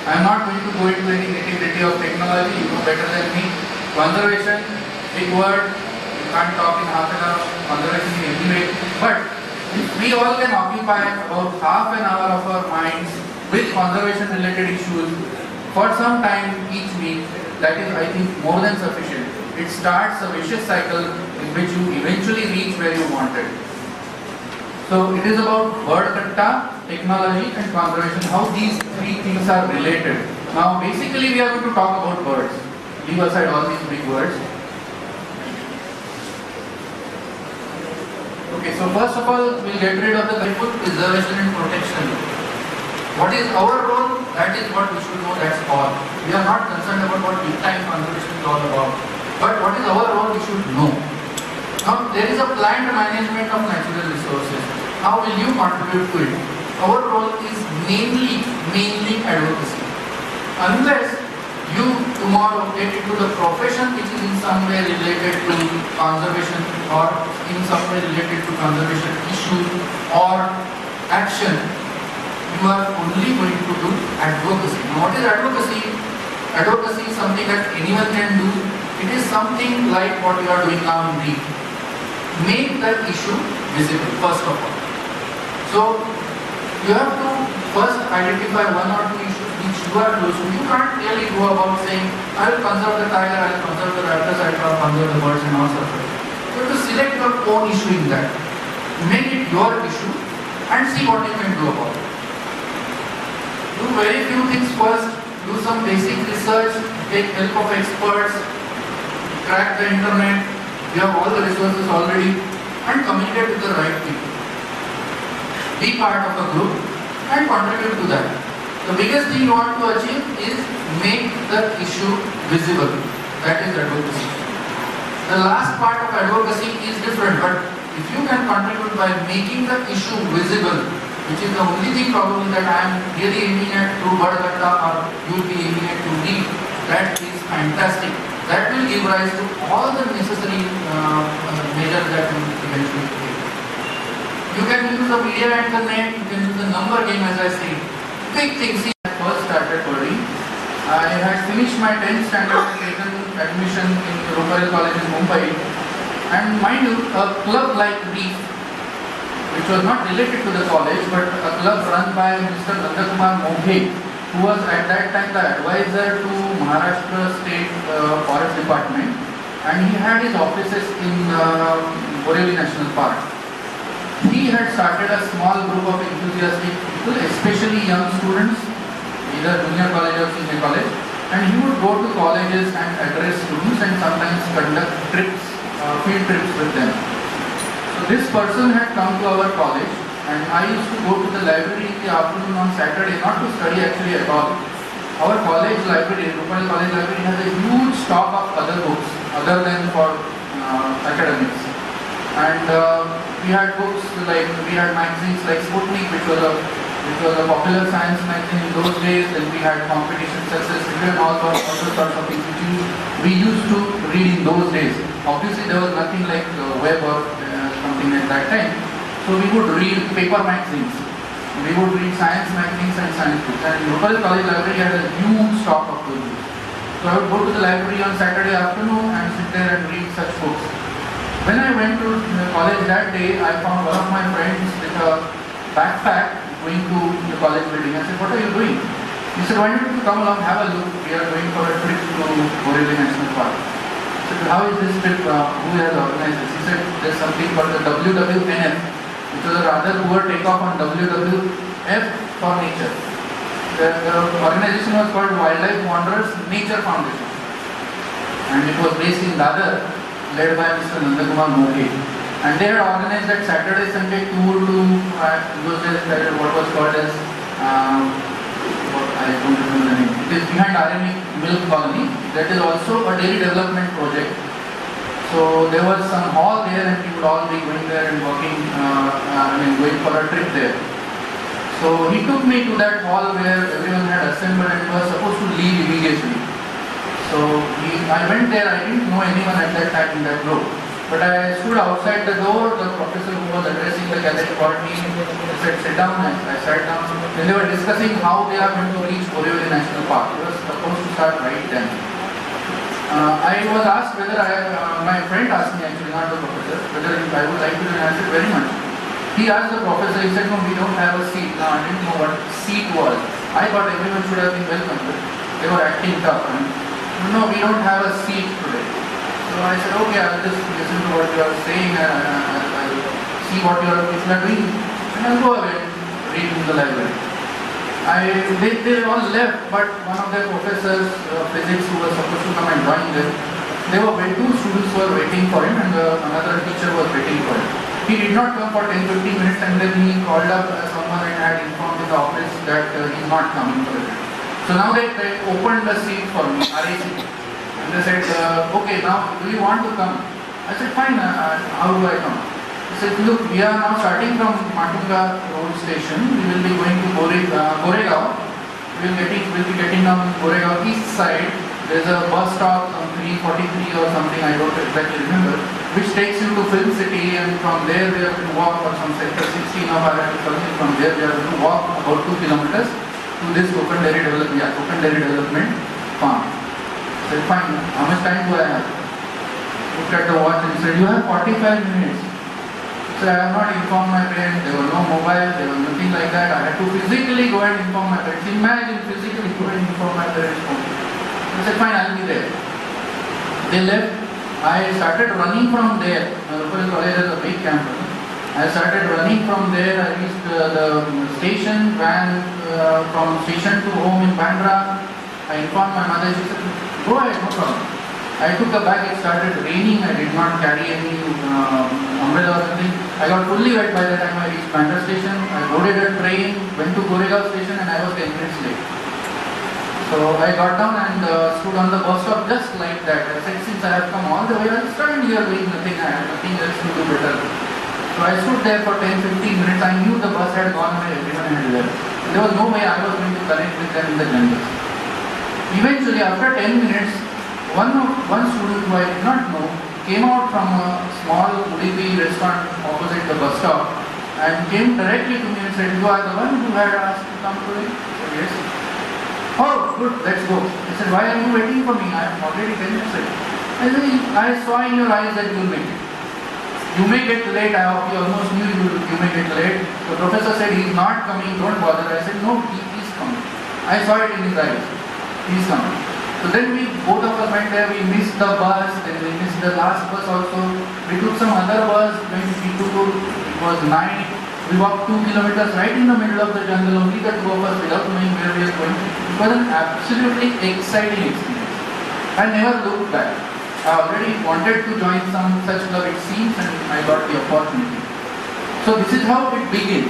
I'm not going to go into any nitty-gritty of technology, you know better than me. Conservation, big word, you can't talk in half an hour, conservation in any way. But we all can occupy about half an hour of our minds with conservation related issues for some time each week. That is, I think, more than sufficient. It starts a vicious cycle in which you eventually reach where you wanted. So it is about bird katta, technology and conservation, how these three things are related. Now basically we are going to talk about birds. Leave aside all these big words. Okay, so first of all we'll get rid of the input preservation and protection. What is our role? That is what we should know, that's all. We are not concerned about what big time conservation is all about. But what is our role we should know. Now there is a planned management of natural resources. How will you contribute to it? Our role is mainly advocacy. Unless you tomorrow get into the profession which is in some way related to conservation or in some way related to conservation issue or action, you are only going to do advocacy. Now what is advocacy? Advocacy is something that anyone can do. It is something like what you are doing now in brief. Make the issue visible first of all. So you have to first identify one or two issues which you are close to. You can't really go about saying, I will conserve the tiger, I will conserve the raptors, I will conserve the birds and all sorts of things. You have to select your own issue in that. Make it your issue and see what you can do about it. Do very few things first, do some basic research, take help of experts, crack the internet, you have all the resources already, and communicate with the right people. Be part of a group and contribute to that. The biggest thing you want to achieve is make the issue visible. That is advocacy. The last part of advocacy is different, but if you can contribute by making the issue visible, which is the only thing probably that I am really aiming at through bird katta or you will be aiming at to read, that is fantastic. That will give rise to all the necessary measures that we will eventually take. You can use the media and the net, you can use the number game as I say. Big things. When I first started birding, I had finished my 10th standard and taken admission in Ruparel College in Mumbai. And mind you, a club like REEF, which was not related to the college, but a club run by Mr. Nandakumar Moghe, who was at that time the advisor to Maharashtra State Forest Department, and he had his offices in Borivali National Park. He had started a small group of enthusiastic people, especially young students, either junior college or senior college, and he would go to colleges and address students and sometimes conduct trips, field trips with them. So this person had come to our college, and I used to go to the library in the afternoon on Saturday, not to study actually at all. Our college library, Ruparel College Library, has a huge stock of other books other than for academics. And we had books like, we had magazines like Sputnik, which was a popular science magazine in those days. Then we had competition success, and all sorts of things which we used to read in those days. Obviously there was nothing like web or something at that time. So we would read paper magazines. We would read science magazines and science books. And Ruparel College Library had a huge stock of those books. So I would go to the library on Saturday afternoon and sit there and read such books. When I went to college that day, I found one of my friends with a backpack going to the college building. I said, what are you doing? He said, why don't you come along, have a look. We are going for a trip to Borivali National Park. I said, how is this trip? Who has organized this? He said, there's something called the WWNF, which was a rather poor takeoff on WWF for nature. The organization was called Wildlife Wanderers Nature Foundation. And it was based in Dadar, led by Mr. Nandakumar Moghe. And they had organized that Saturday Sunday tour to those days what was called as I don't remember the name. It is behind RME Milk Colony. That is also a dairy development project. So there was some hall there, and we would all be going there and working, going for a trip there. So he took me to that hall where everyone had assembled and was supposed to leave immediately. So I went there. I didn't know anyone at that time in that group. But I stood outside the door, the professor who was addressing the gathering called me, he said, sit down, and I sat down. Then they were discussing how they are going to reach Borivali National Park. It was supposed to start right then. I was asked whether my friend asked me actually, not the professor, whether I would like to do, and I said very much. He asked the professor, he said, no, we don't have a seat. Now I didn't know what seat was. I thought everyone should have been welcome, but they were acting tough. And, no, we don't have a seat today. So I said, okay, I'll just listen to what you are saying and I'll see what you are doing and I'll go away and read in the library. They all left, but one of their professors of physics who was supposed to come and join them, two students were waiting for him and another teacher was waiting for him. He did not come for 10-15 minutes and then he called up someone and had informed in the office that he's not coming for it. So now they opened the seat for me, RAC. And they said, okay, now do you want to come? I said, fine, how do I come? He said, look, we are now starting from Matunga road station. We will be going to Goregaon. We will be getting down Goregaon east side. There's a bus stop, 343 or something, I don't exactly remember, which takes you to Film City, and from there we have to walk, or some sector 16 of our something. From there we have to walk about 2 kilometers to this Kokan Dairy Development Farm. I said, fine, how much time do I have? Looked at the watch and said, you have 45 minutes. So I have not informed my parents, there was no mobile, there was nothing like that. I had to physically go and inform my parents. Imagine physically go and inform my parents. I said, fine, I'll be there. They left. I started running from there. Local college is a big campus. I started running from there. I reached the station, ran from station to home in Bandra. I informed my mother. She said, go ahead, no problem. I took a bag. It started raining. I did not carry any umbrella or something. I got fully wet by the time I reached Bandra station. I boarded a train, went to Goregaon station, and I was 10 minutes late. So I got down and stood on the bus stop just like that. I said, since I have come all the way, I'll stand here doing nothing. I have nothing else to do better. So I stood there for 10-15 minutes. I knew the bus had gone away. Everyone had left. There was no way I was going to connect with them in the jungle. Eventually, after 10 minutes, one student who I did not know came out from a small Udupi restaurant opposite the bus stop and came directly to me and said, you are the one who had asked to come today? I said, yes. Oh, good, let's go. He said, why are you waiting for me? I am already 10 minutes late. I said, I saw in your eyes that you will make it. You may get late, I almost knew you may get late. The professor said, he is not coming, don't bother. I said, no, he is coming. I saw it in his eyes. He is coming. So then both of us went there, we missed the bus, then we missed the last bus also. We took some other bus, when it was night. We walked 2 kilometers right in the middle of the jungle, only the two of us without knowing where we are going. It was an absolutely exciting experience. I never looked back. I already wanted to join some such club it seems and I got the opportunity. So this is how it begins.